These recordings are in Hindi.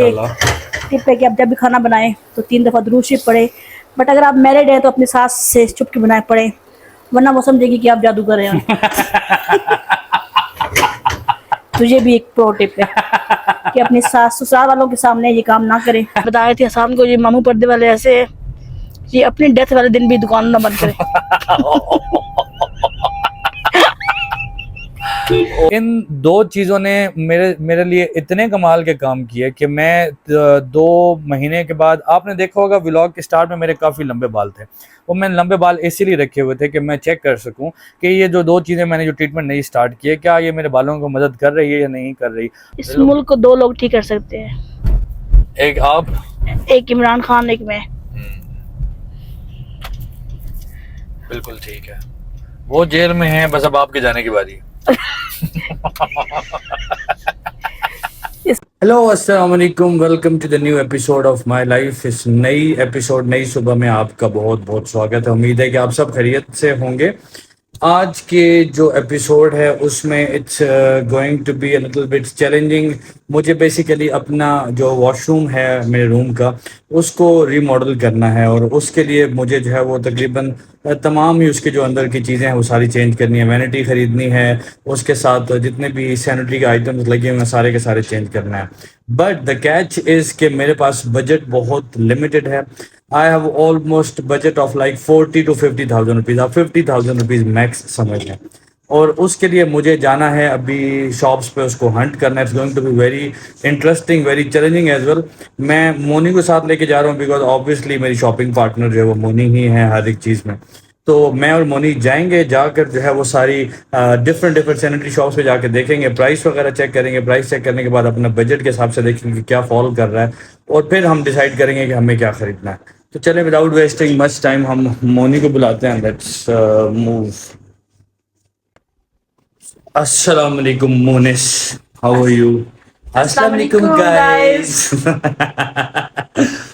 टिप है कि आप जब भी खाना बनाएं तो 3 दफ़ा दुरूद शरीफ पढ़े। बट अगर आप मैरिड हैं तो अपनी सास से चुप के बनाए पढ़े, वरना वो समझेगी कि आप जादू कर रहे हैं। तुझे भी एक प्रो टिप है कि अपनी सास ससुराल वालों के सामने ये काम ना करें। बताए थे शाम को ये मामू पर्दे वाले ऐसे है कि अपनी डेथ वाले दिन भी दुकान ना बंद करें। इन दो चीज़ों ने मेरे लिए इतने कमाल के काम किए कि मैं 2 महीने के बाद, आपने देखा होगा व्लॉग के स्टार्ट में मेरे काफ़ी लंबे बाल थे, वो मैंने लंबे बाल इसीलिए रखे हुए थे कि मैं चेक कर सकूं कि ये जो 2 चीज़ें मैंने जो ट्रीटमेंट नहीं स्टार्ट की है, क्या ये मेरे बालों को मदद कर रही है या नहीं कर रही। इस मुल्क को 2 लोग ठीक कर सकते हैं, एक आप, एक इमरान खान, एक मैं। बिल्कुल ठीक है, वो जेल में है, बस अब आपके जाने की बारी है। हेलो अस्सलाम वालेकुम, welcome to the new episode of my life. इस नई एपिसोड, नई सुबह में आपका बहुत बहुत स्वागत है। उम्मीद है कि आप सब खैरियत से होंगे। आज के जो एपिसोड है उसमें it's going to be a little bit challenging. मुझे बेसिकली अपना जो वॉशरूम है मेरे रूम का, उसको रीमॉडल करना है और उसके लिए मुझे जो है वो तकरीबन तमाम ही उसके जो अंदर की चीज़ें हैं वो सारी चेंज करनी है। वैनिटी ख़रीदनी है, उसके साथ जितने भी सैनिटरी के आइटम्स लगे हुए हैं सारे के सारे चेंज करना है। बट द कैच इज़ कि मेरे पास बजट बहुत लिमिटेड है। I have almost budget of like 40 to 50,000 rupees. आप 50,000 रुपीज़ मैक्स समझ लें, और उसके लिए मुझे जाना है अभी शॉप्स पे, उसको हंट करना है। It's going to be very interesting, very challenging as well. मैं मोनी को साथ लेके जा रहा हूँ बिकॉज ऑब्वियसली मेरी शॉपिंग पार्टनर जो है वो मोनी ही है हर एक चीज़ में। तो मैं और मोनी जाएंगे, जाकर जो है वो सारी डिफरेंट सैनिटरी शॉप्स पे जाकर देखेंगे, प्राइस वगैरह चेक करेंगे। प्राइस चेक करने के बाद अपना बजट के हिसाब से देखेंगे कि क्या फॉल कर रहा है, और फिर हम डिसाइड करेंगे कि हमें क्या खरीदना है। तो चले विदाउट वेस्टिंग मच टाइम हम मोनी को बुलाते हैं। Let's move. अस्सलाम वालेकुम मोनिस, हाउ आर यू? अस्सलाम वालेकुम गाइस।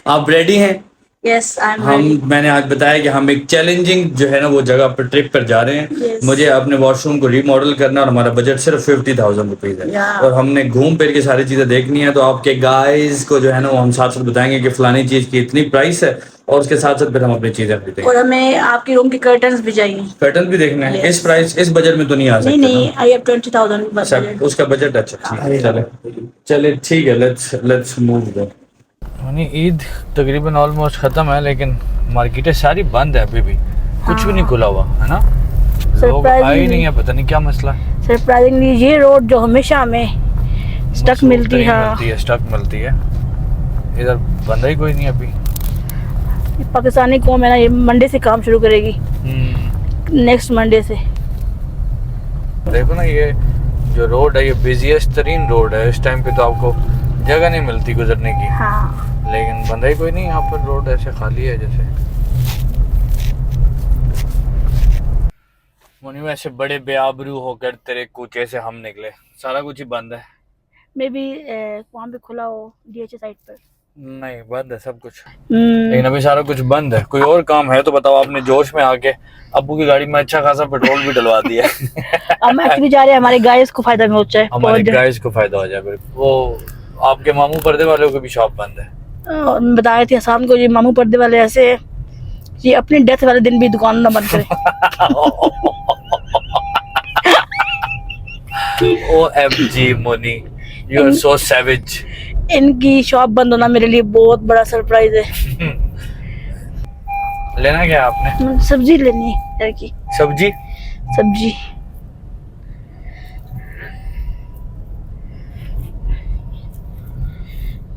आप रेडी हैं? Yes, I'm ready. मैंने आज बताया कि हम एक चैलेंजिंग जो है ना वो जगह पर ट्रिप पर जा रहे हैं। Yes. मुझे अपने वॉशरूम को रीमॉडल करना और हमारा बजट सिर्फ 50,000 रुपीज़ है। Yeah. और हमने घूम फिर के सारी चीज़ें देखनी है। तो आपके गाइस को जो है ना वो हम साथ साथ बताएंगे कि फलानी चीज़ की इतनी प्राइस है, और उसके साथ साथ फिर हम अपनी चीज़ें खरीदेंगे। और हमें आपके रूम के कर्टन्स भी चाहिए। कर्टन भी देखना है। Yes. इस प्राइस, इस बजट में तो नहीं आ सकते। नहीं, I have 20,000 अच्छा, budget. उसका बजट अच्छा ठीक है। चले ठीक है, लेट्स मूव देयर। ईद तकरीबन ऑलमोस्ट ख़त्म है, लेकिन मार्केटें सारी बंद है अभी भी, कुछ भी नहीं खुला हुआ है ना। लोग आए ही नहीं है, पता नहीं क्या मसला है। सरप्राइजिंगली ये रोड जो हमेशा हमें स्टक मिलती है, स्टक मिलती है, इधर बंदा ही कोई नहीं अभी। पाकिस्तानी कौम है ना, ये मंडे से काम शुरू करेगी, नेक्स्ट मंडे से। देखो ना, ये जो रोड है ये बिजिएस्ट तरीन रोड है। इस टाइम पे तो आपको जगह नहीं मिलती गुजरने की। हाँ। लेकिन बंदा ही कोई नहीं यहाँ पर, रोड ऐसे खाली है जैसे। मुनी वैसे बड़े बेआबरू होकर तेरे कूचे से हम निकले, सारा कुछ ही बंद है। मे बी वहाँ पे खुला हो डीएचए साइड पर। नहीं, बंद है सब कुछ। लेकिन अभी सारा कुछ बंद है। कोई और काम है तो बताओ। आपने जोश में आके अब्बू की गाड़ी में अच्छा खासा पेट्रोल भी डलवा दिया। हम एक्चुअली जा रहे हैं, हमारे गाइस को फायदा हो जाए, हमारे गाइस को फायदा हो जाए। वो आपके मामू पर्दे वालों की भी शॉप बंद है। बताए थे शाम को ये मामू पर्दे वाले ऐसे है कि अपनी डेथ वाले दिन भी दुकान ना बंद करे। OMG Moni, you are so savage. इनकी शॉप बंद होना मेरे लिए बहुत बड़ा सरप्राइज है। लेना क्या आपने? सब्जी लेनी है की। सब्जी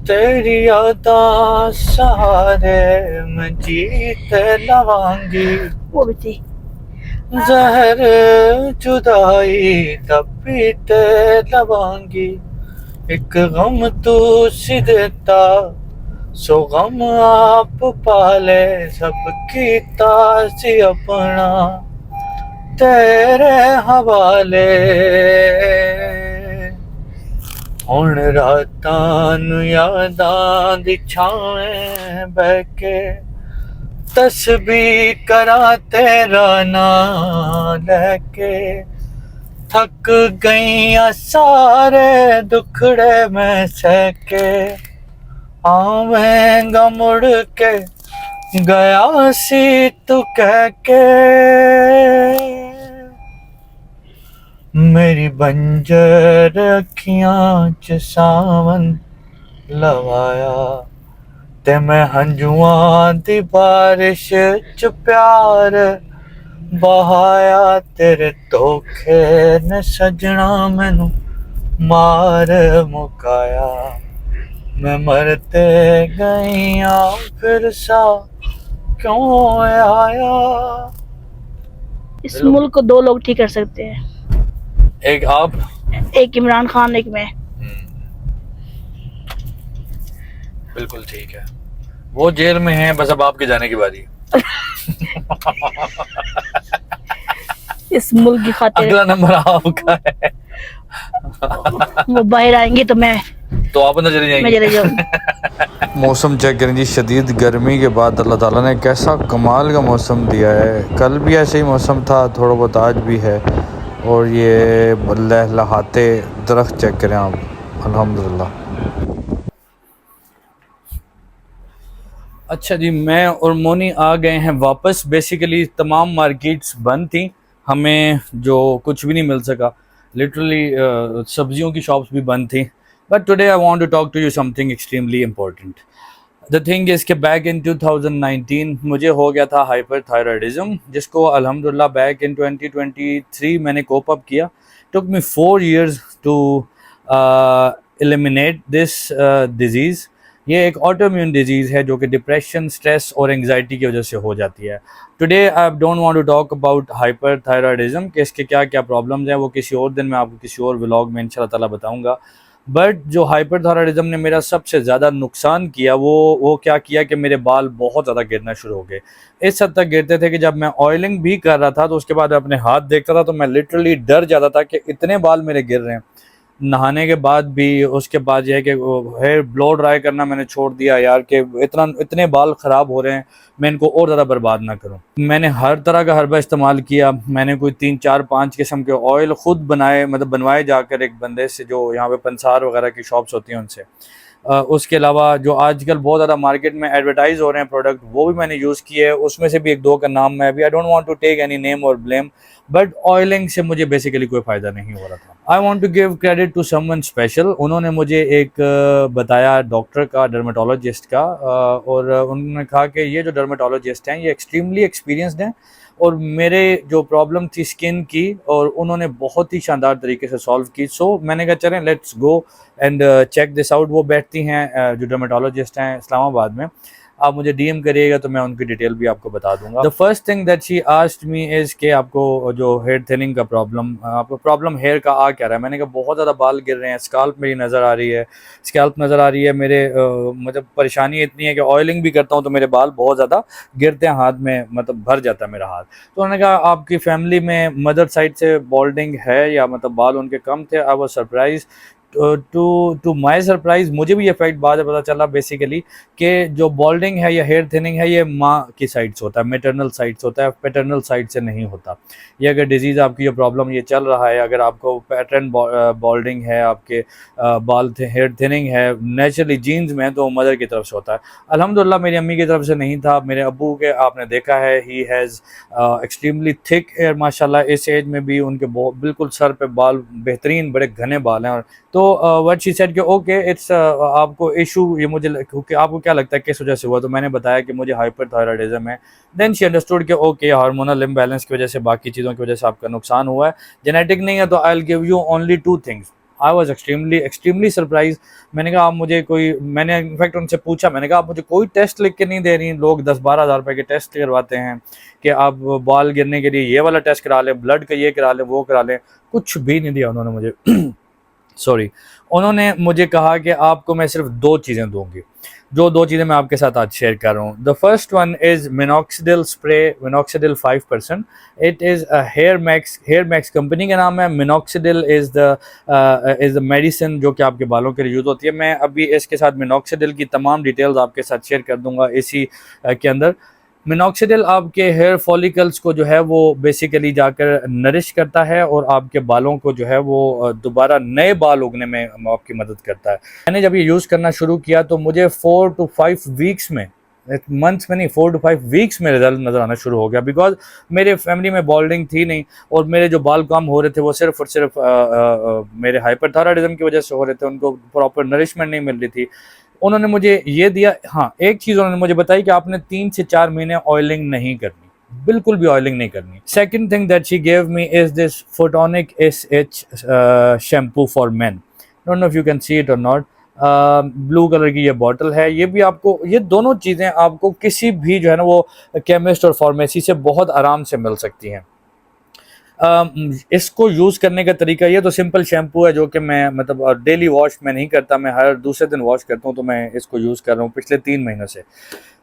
तेरी यादां सहारे मैं जीत लवांगी, वो भी थी। जहर जुदाई तब पीते लवांगी। एक गम तू सी देता, सो गम आप पाले, सबकी तासी अपना तेरे हवाले। हुण रातां नूं यादां दी छावें बह के, तस्बीह करा तेरा नाम लेके। थक गईयां सारे दुखड़े में सह के, आवेंगा मुड़ के, गया सी तू कह के, मेरी बंजर अखियां च सावन लवाया, ते मैं हंजुआं दी बारिश च प्यार बहाया, तेरे धोखे ने सजना मैनू मार मुकाया, मैं मरते गईया फिर सा क्यों आया। इस मुल्क को दो लोग ठीक कर सकते हैं, एक आप, एक इमरान खान, एक मैं। बिल्कुल ठीक है। वो जेल में हैं, बस अब आपके जाने की बारी है। इस मुल्क की खातिर अगला नंबर आपका है। वो बाहर आएंगे तो मैं तो आप अंदर चले मैं जाएंगे। चले जाऊँ। मौसम चेक करें जी, शदीद गर्मी के बाद अल्लाह ताला ने कैसा कमाल का मौसम दिया है। कल भी ऐसे ही मौसम था, थोड़ा बहुत आज भी है। और ये लहलहाते दरख्त चेक करें आप, अल्हम्दुलिल्लाह। अच्छा जी, मैं और मोनी आ गए हैं वापस। बेसिकली तमाम मार्केट्स बंद थी, हमें जो कुछ भी नहीं मिल सका। लिटरली सब्जियों की शॉप्स भी बंद थी। But today I want to talk to you something extremely important. The thing is कि बैक इन 2019 मुझे हो गया था हाइपरथायराइडिज्म, जिसको अल्हम्दुलिल्लाह बैक इन 2023 मैंने कोप अप किया। Took me 4 years to eliminate this disease. ये एक ऑटोइम्यून डिजीज़ है जो कि डिप्रेशन, स्ट्रेस और एंग्जाइटी की वजह से हो जाती है। Today I don't want to talk about hyperthyroidism कि इसके क्या क्या प्रॉब्लम्स हैं, वो किसी और दिन मैं आपको किसी और व्लॉग में इंशाल्लाह ताला बताऊंगा। बट जो हाइपरथायराइडिज्म ने मेरा सबसे ज़्यादा नुकसान किया, वो क्या किया कि मेरे बाल बहुत ज़्यादा गिरना शुरू हो गए। इस हद तक गिरते थे कि जब मैं ऑयलिंग भी कर रहा था तो उसके बाद अपने हाथ देखता था तो मैं लिटरली डर जाता था कि इतने बाल मेरे गिर रहे हैं। नहाने के बाद भी, उसके बाद यह है कि हेयर ब्लो ड्राई करना मैंने छोड़ दिया यार, कि इतने बाल ख़राब हो रहे हैं, मैं इनको और ज़्यादा बर्बाद ना करूं। मैंने हर तरह का हर्बा इस्तेमाल किया। मैंने कोई 3 4 5 किस्म के ऑयल ख़ुद बनाए, मतलब बनवाए जाकर एक बंदे से जो यहाँ पे पंसार वगैरह की शॉप्स होती हैं उनसे। उसके अलावा जो आजकल बहुत ज़्यादा मार्केट में एडवर्टाइज़ हो रहे हैं प्रोडक्ट, वो भी मैंने यूज़ किए। उसमें से भी 1 2 का नाम मैं अभी, I don't want to take any name or blame, but oiling से मुझे बेसिकली कोई फ़ायदा नहीं हो रहा था। I want to give credit to someone special. उन्होंने मुझे एक बताया डॉक्टर का, डर्मेटोलॉजिस्ट का, और उन्होंने कहा कि ये जो डर्मेटोलॉजिस्ट हैं ये एक्सट्रीमली एक्सपीरियंसड हैं और मेरे जो प्रॉब्लम थी स्किन की, और उन्होंने बहुत ही शानदार तरीके से सॉल्व की। सो मैंने कहा चलें let's go and check this out. वो बैठती हैं जो डर्मेटोलॉजिस्ट हैं इस्लामाबाद में। आप मुझे डीएम करिएगा तो मैं उनकी डिटेल भी आपको बता दूंगा। The first thing that she asked me is कि आपको जो हेयर थिनिंग का प्रॉब्लम, आपको प्रॉब्लम हेयर का आ क्या रहा है। मैंने कहा बहुत ज़्यादा बाल गिर रहे हैं, स्कैल्प मेरी नज़र आ रही है, स्कैल्प नज़र आ रही है मेरे, मतलब परेशानी इतनी है कि ऑयलिंग भी करता हूँ तो मेरे बाल बहुत ज़्यादा गिरते हैं, हाथ में मतलब भर जाता है मेरा हाथ। तो उन्होंने कहा आपकी फैमिली में मदर साइड से बॉल्डिंग है या मतलब बाल उनके कम थे। I was surprise. To my surprise मुझे भी ये फैक्ट बाद में पता चला बेसिकली कि जो बॉल्डिंग है या हेयर थिनिंग है ये माँ की साइड से होता है, मेटरनल साइड से होता है, पैटर्नल साइड से नहीं होता। ये अगर डिजीज़ आपकी जो प्रॉब्लम ये चल रहा है, अगर आपको पैटर्न बॉल्डिंग है, आपके बाल हेयर थिनिंग है नेचुरली जीन्स में, तो मदर की तरफ से होता है। अल्हम्दुलिल्लाह मेरी अम्मी की तरफ से नहीं था। मेरे अब्बू के आपने देखा है, he has extremely thick hair माशाल्लाह। इस एज में भी उनके बिल्कुल सर पे बाल बेहतरीन बड़े घने बाल हैं। और तो व्हाट शी सेड कि ओके इट्स आपको इशू ये मुझे क्योंकि आपको क्या लगता है किस वजह से हुआ, तो मैंने बताया कि मुझे हाइपरथायराइडिज्म है। देन शी अंडरस्टूड कि ओके हार्मोनल इम्बैलेंस की वजह से, बाकी चीज़ों की वजह से आपका नुकसान हुआ है, जेनेटिक नहीं है। तो I will give you only 2 things. I was extremely surprise. मैंने कहा आप मुझे कोई, मैंने इनफैक्ट उनसे पूछा, मैंने कहा आप मुझे कोई टेस्ट लिख के नहीं दे रही। लोग 10-12 हज़ार रुपये के टेस्ट करवाते हैं कि आप बाल गिरने के लिए ये वाला टेस्ट करा लें, ब्लड का ये करा लें, वो करा लें। कुछ भी नहीं दिया उन्होंने मुझे। सॉरी, उन्होंने मुझे कहा कि आपको मैं सिर्फ 2 चीज़ें दूंगी, जो 2 चीज़ें मैं आपके साथ आज शेयर कर रहा हूँ। The first one is minoxidil spray, minoxidil 5%। It is a hair max company का नाम है। मिनॉक्सिडिल इज़ द मेडिसिन जो कि आपके बालों के लिए यूज़ होती है। मैं अभी इसके साथ मिनॉक्सिडिल की तमाम डिटेल्स आपके साथ शेयर कर दूंगा इसी के अंदर। मिनॉक्सिडिल आपके हेयर फॉलिकल्स को जो है वो बेसिकली जाकर नरिश करता है और आपके बालों को जो है वो दोबारा नए बाल उगने में आपकी मदद करता है। मैंने जब ये यूज़ करना शुरू किया तो मुझे 4 to 5 वीक्स में, मंथ्स में नहीं, 4 to 5 वीक्स में रिजल्ट नज़र आना शुरू हो गया। बिकॉज मेरे फैमिली में बॉल्डिंग थी नहीं और मेरे जो बाल कम हो रहे थे वो सिर्फ और सिर्फ मेरे हाइपरथायराइडिज्म की वजह से हो रहे थे, उनको प्रॉपर नरिशमेंट नहीं मिल रही थी। उन्होंने मुझे ये दिया, हाँ एक चीज़ उन्होंने मुझे बताई कि आपने 3 से 4 महीने ऑयलिंग नहीं करनी, बिल्कुल भी ऑयलिंग नहीं करनी। Second thing that she gave me is this photonic SH shampoo for main. Don't know if you can see it और नॉट। ब्लू कलर की ये बॉटल है। ये भी आपको, ये दोनों चीज़ें आपको किसी भी जो है ना वो केमिस्ट और फार्मेसी से बहुत आराम से मिल सकती हैं। इसको यूज़ करने का तरीका, ये तो सिंपल शैम्पू है जो कि मैं मतलब डेली वॉश मैं नहीं करता, मैं हर दूसरे दिन वॉश करता हूँ, तो मैं इसको यूज़ कर रहा हूँ पिछले 3 महीनों से।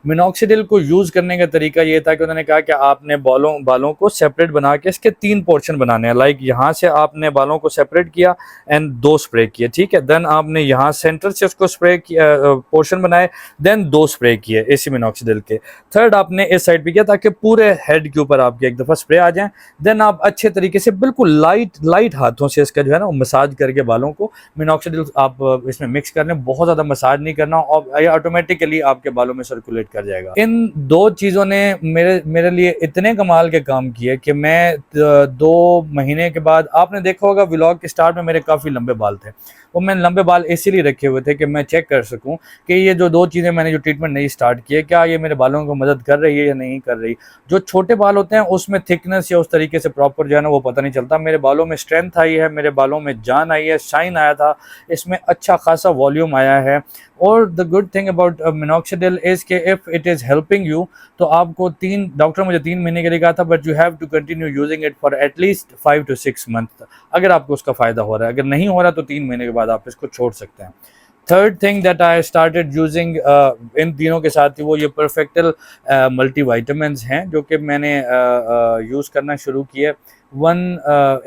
मिनॉक्सिडिल को यूज़ करने का तरीका ये था कि उन्होंने कहा कि आपने बालों को सेपरेट बना के इसके 3 पोर्शन बनाने हैं। लाइक यहाँ से आपने बालों को सेपरेट किया एंड 2 स्प्रे किए, ठीक है। देन आपने यहाँ सेंटर से उसको स्प्रे किया, पोर्शन बनाए, देन 2 स्प्रे किए इसी मिनॉक्सिडिल के। थर्ड आपने इस साइड पे किया ताकि पूरे हेड के ऊपर आपके एक दफ़ा स्प्रे आ जाए। देन आप अच्छे तरीके से बिल्कुल लाइट हाथों से इसका जो है ना वो मसाज करके बालों को मिनॉक्सिडिल आप इसमें मिक्स कर लें। बहुत ज़्यादा मसाज नहीं करना और ये ऑटोमेटिकली आपके बालों में सर्कुलेट कर जाएगा। इन 2 चीज़ों ने मेरे लिए इतने कमाल के काम किए कि मैं 2 महीने के बाद, आपने देखा होगा व्लॉग के स्टार्ट में मेरे काफ़ी लंबे बाल थे, वो मैंने लंबे बाल इसीलिए रखे हुए थे कि मैं चेक कर सकूं कि ये जो 2 चीज़ें मैंने जो ट्रीटमेंट नहीं स्टार्ट की है, क्या ये मेरे बालों को मदद कर रही है या नहीं कर रही। जो छोटे बाल होते हैं उसमें थिकनेस या उस तरीके से प्रॉपर जो है ना वो पता नहीं चलता। मेरे बालों में स्ट्रेंथ आई है, मेरे बालों में जान आई है, शाइन आया था, इसमें अच्छा खासा वॉल्यूम आया है। और the good thing about minoxidil is के if it is helping you, तो आपको डॉक्टर मुझे 3 महीने के लिए कहा था, but you have to continue using it for at least 5 to 6 month. अगर आपको उसका फ़ायदा हो रहा है, अगर नहीं हो रहा तो 3 महीने के बाद आप इसको छोड़ सकते हैं। Third thing that I started using in तीनों के साथ ही वो ये परफेक्टल मल्टीविटामिन्स हैं जो कि मैंने यूज़ करना शुरू किया।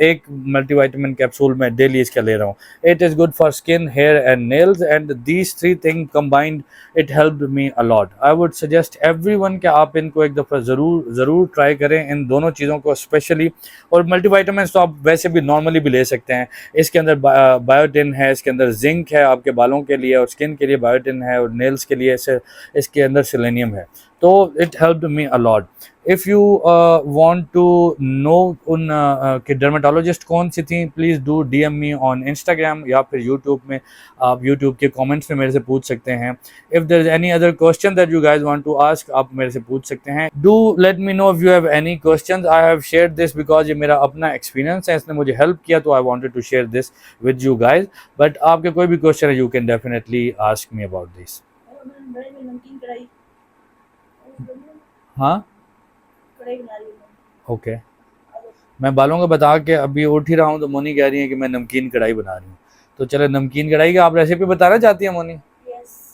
एक मल्टीविटामिन कैप्सूल मैं डेली इसका ले रहा हूँ। It is good for skin, hair and nails and these 3 thing combined it helped me a lot. I would suggest everyone कि आप इनको एक दफ़ा ज़रूर ट्राई करें, इन दोनों चीज़ों को स्पेशली। और मल्टीविटामिन तो आप वैसे भी नॉर्मली भी ले सकते हैं। इसके अंदर बायोटिन है, इसके अंदर जिंक है आपके बालों के लिए, और स्किन के लिए बायोटिन है, और नेल्स के लिए इसके अंदर सेलेनियम है। तो it helped me a lot. If you want to know कि डर्मेटोलॉजिस्ट कौन सी थी, please do DM me on Instagram या फिर यूट्यूब में, आप यूट्यूब के कमेंट्स में मेरे से पूछ सकते हैं। If there is any other question that you guys want to ask, आप मेरे से पूछ सकते हैं। Do let me know if you have any question. I have share this because ये मेरा अपना एक्सपीरियंस है, इसने मुझे हेल्प किया, तो I wanted to share this with you guys. But आपके कोई भी क्वेश्चन है, you can definitely ask me about this. हाँ ओके मैं बालों का बता के अभी उठ ही रहा हूँ, तो मोनी कह रही है कि मैं नमकीन कढ़ाई बना रही हूँ। तो चलो नमकीन कढ़ाई का आप रेसिपी बताना चाहती हैं मोनी?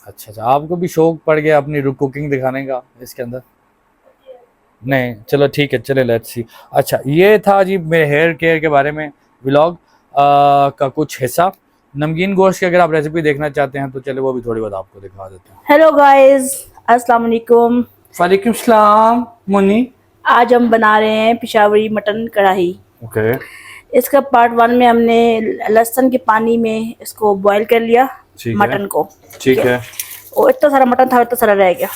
अच्छा, आपको भी शौक पड़ गया अपनी कुकिंग दिखाने का इसके अंदर? नहीं, चलो ठीक है, चले लेट्स सी। अच्छा, ये था जी मेरे हेयर केयर के बारे में व्लॉग का कुछ हिस्सा। नमकीन गोश्त की अगर आप रेसिपी देखना चाहते हैं तो चले वो भी थोड़ी बहुत आपको दिखा देते हैं। हेलो गाइस, अस्सलाम वालेकुम। वालेकुम सलाम मोनी। आज हम बना रहे हैं पिशावरी मटन कढ़ाई। ओके इसका पार्ट 1 में हमने लहसुन के पानी में इसको बॉईल कर लिया, मटन को। ठीक है। और इतना सारा मटन था, इतना सारा रह गया।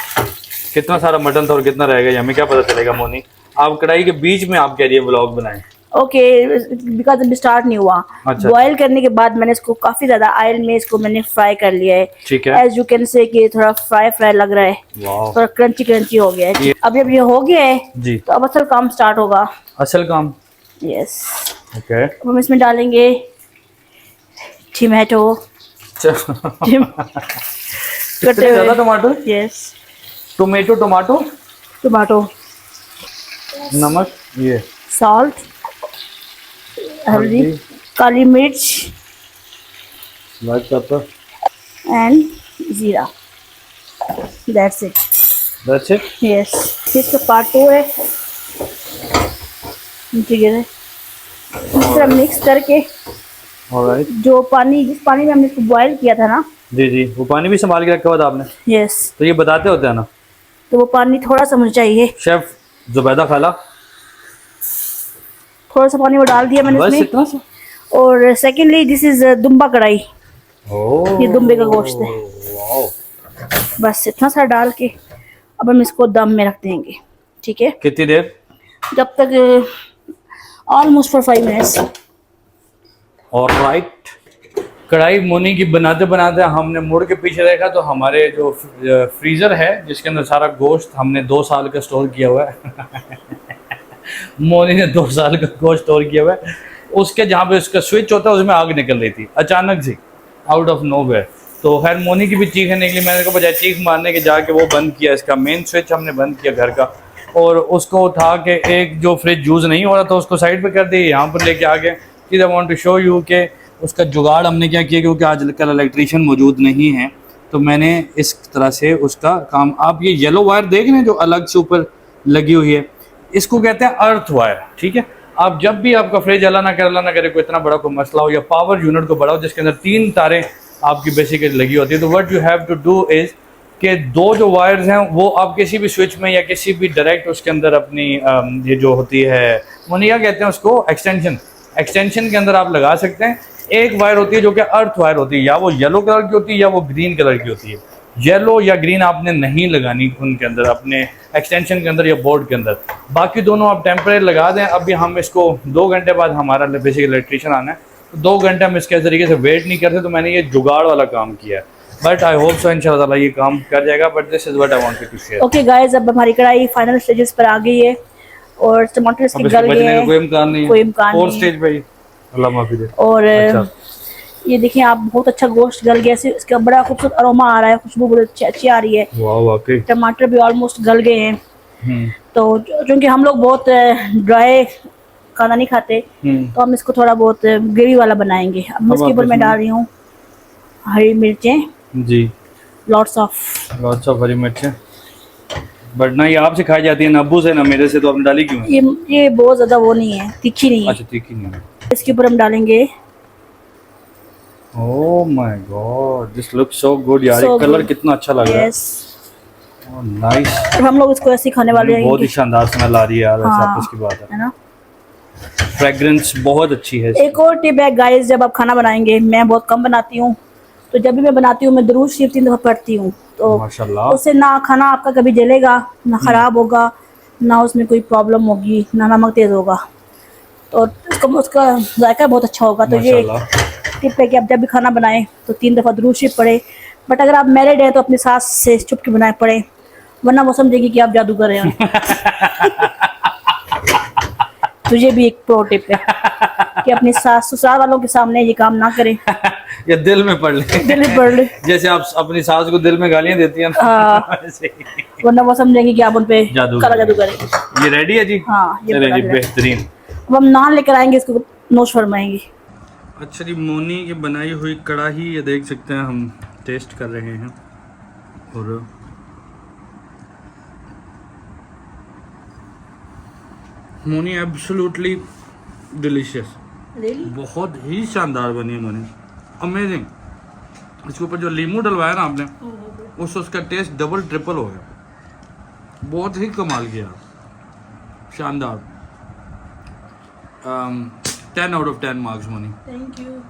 कितना सारा मटन था और कितना रह गया हमें क्या पता चलेगा मोनी? आप कढ़ाई के बीच में आप कह रही है व्लॉग बनाएं। ओके, बिकॉज अभी स्टार्ट नहीं हुआ। अच्छा। बॉईल करने के बाद मैंने इसको काफी ज्यादा ऑयल में इसको मैंने फ्राई कर लिया है। ठीक है। एज यू कैन से कि थोड़ा फ्राई लग रहा है, थोड़ा क्रंची हो गया है। अब जब ये हो गया है जी, तो अब असल काम स्टार्ट होगा। असल काम? यस। ओके। हम इसमें डालेंगे टमाटो। कटे हुए टमाटो? यस। टमाटो, नमक, ये सॉल्ट, हल्दी, काली मिर्च, ब्लैक पेपर एंड जीरा। That's it. यस। इसका पार्ट 2 है। ठीक है, इस तरह मिक्स करके जो जिस पानी में हमने इसको बॉयल किया था ना, जी, वो पानी भी संभाल के रखा हुआ था आपने? यस। तो ये बताते होते हैं ना? तो वो पानी थोड़ा सा मुझे चाहिए, शेफ जुबैदा खाला, थोड़ा सा पानी वो डाल दिया मैंने बस इसमें। इतना सा। और सेकेंडली दिस इज दुम्बा कढ़ाई, ओह ये दुम्बे का गोश्त है। वाओ। बस इतना सा डाल के अब हम इसको दम में रख देंगे, ठीक है, कितनी देर? जब तक ऑलमोस्ट फॉर 5 मिनट्स। ऑलराइट। कढ़ाई मोनी की बनाते बनाते हमने मुड़ के पीछे देखा तो हमारे जो फ्रीज़र है जिसके अंदर सारा गोश्त हमने 2 साल का स्टोर किया हुआ है मोनी ने 2 साल का गोश्त स्टोर किया हुआ है, उसके जहाँ पे उसका स्विच होता है उसमें आग निकल रही थी अचानक से, आउट ऑफ नोवेयर। तो खैर मोनी की भी चीखें निकली, मैंने कहा बजाय चीख मारने के जाके वो बंद किया, इसका मेन स्विच हमने बंद किया घर का, और उसको उठा के एक जो फ्रिज यूज़ नहीं हो रहा था उसको साइड पे कर दिया, यहाँ पर लेके आ गए। I want to show you के उसका जुगाड़ हमने क्या किया, क्योंकि आजकल इलेक्ट्रीशियन मौजूद नहीं है, तो मैंने इस तरह से उसका काम, आप ये येलो वायर देख रहे हैं जो अलग से ऊपर लगी हुई है, इसको कहते हैं अर्थ वायर, ठीक है। आप जब भी आपका फ्रिज अल्लाह ना करे कोई इतना बड़ा कोई मसला हो या पावर यूनिट को बड़ा हो जिसके अंदर 3 तारें आपकी बेसिकली लगी होती है, तो what you have to do is कि 2 जो वायर्स हैं वो आप किसी भी स्विच में या किसी भी डायरेक्ट उसके अंदर अपनी ये जो होती है मुनिया कहते हैं उसको, एक्सटेंशन के अंदर आप लगा सकते हैं। एक वायर होती है जो कि अर्थ वायर होती है, या वो येलो कलर की होती है या वो ग्रीन कलर की होती है। येलो या ग्रीन आपने नहीं लगानी उनके अंदर, अपने एक्सटेंशन के अंदर या बोर्ड के अंदर, बाकी दोनों आप टेम्परेरी लगा दें। अभी हम इसको 2 घंटे बाद हमारा बेसिक इलेक्ट्रीशियन आना है, तो 2 घंटे हम इसके तरीके से वेट नहीं करते, तो मैंने ये जुगाड़ वाला काम किया है, बट आई होप सो इंशाल्लाह ताला ये काम कर जाएगा। But this is what I wanted to share. Okay guys, अब हमारी कढ़ाई फाइनल स्टेजेस पर आ गई है और टमाटर इसके गल गए हैं, कोई इम्कान नहीं है, कोई इम्कान और नहीं है। स्टेज पे ही अल्लाह माफी दे। और अच्छा। ये देखिए आप, बहुत अच्छा गोश्त गल गया, इसका बड़ा खूबसूरत अरोमा आ रहा है, खुशबू बहुत अच्छी आ रही है। वाह वाकई। टमाटर भी ऑलमोस्ट गल गए हैं। हम्म। तो क्योंकि हम लोग बहुत ड्राई खाना नहीं खाते, तो हम इसको थोड़ा बहुत ग्रेवी वाला बनाएंगे। अब मैं इसके ऊपर मैं डाल रही हूँ हरी मिर्चें जी, लॉट्स ऑफ हरी मिर्चें, बट ना ये आपसे खाई जाती है ना अब्बू से ना मेरे से, तो आपने डाली क्यों है? ये बहुत ज्यादा वो नहीं है, तीखी नहीं है। अच्छा तीखी नहीं है। इसके ऊपर हम डालेंगे, oh my God, this looks so good यार, So कलर good. कितना अच्छा लग रहा है। यस, ओह नाइस, और हम लोग इसको ऐसे ही खाने वाले बहुत ही हैं, शानदार स्मेल आ रही है यार, ऐसा हाँ, इसकी बात है, है ना। फ्रेग्रेंस बहुत अच्छी है। एक और टिप है गाइस, जब आप खाना बनाएंगे, मैं बहुत कम बनाती हूँ, तो जब भी मैं बनाती हूँ मैं दुरूद शरीफ 3 दफ़ा पढ़ती हूँ, तो माशाल्लाह उससे ना खाना आपका कभी जलेगा, ना ख़राब होगा, ना उसमें कोई प्रॉब्लम होगी, ना नमक तेज़ होगा, तो उसका जायका बहुत अच्छा होगा। तो ये टिप है कि आप जब भी खाना बनाएं तो 3 दफ़ा दुरूद शरीफ पढ़े। बट अगर आप मैरिड हैं तो अपनी सास से चुप के बनाए पढ़े, वरना वो समझेगी कि आप जादू कर रहे हैं। तुझे भी एक प्रो टिप है कि अपनी सास ससुराल वालों के सामने ये काम ना करें। या दिल में पढ़ ले, दिल में पढ़ ले, जैसे आप अपनी सास को दिल में गालियां देती हैं ना, हाँ। वैसे ही। वरना वो समझेंगे कि आप उन पे काला जादू करें। ये रेडी है जी? हाँ, ये चलिए जी, बना लिया। बेहतरीन। अब हम नान लेकर आएंगे, इसको नोश फरमाएंगे। अच्छा जी, मोनी की बनाई हुई कढ़ाई ये देख सकते हैं, हम टेस्ट कर रहे हैं, और मोनी एब्सोल्युटली डिलीशियस, बहुत ही शानदार बनी है मोनी, अमेजिंग। इसके ऊपर जो लीमू डलवाया ना आपने, उससे उसका टेस्ट डबल ट्रिपल हो गया, बहुत ही कमाल किया, शानदार। 10 out of 10 marks Moni. Thank you.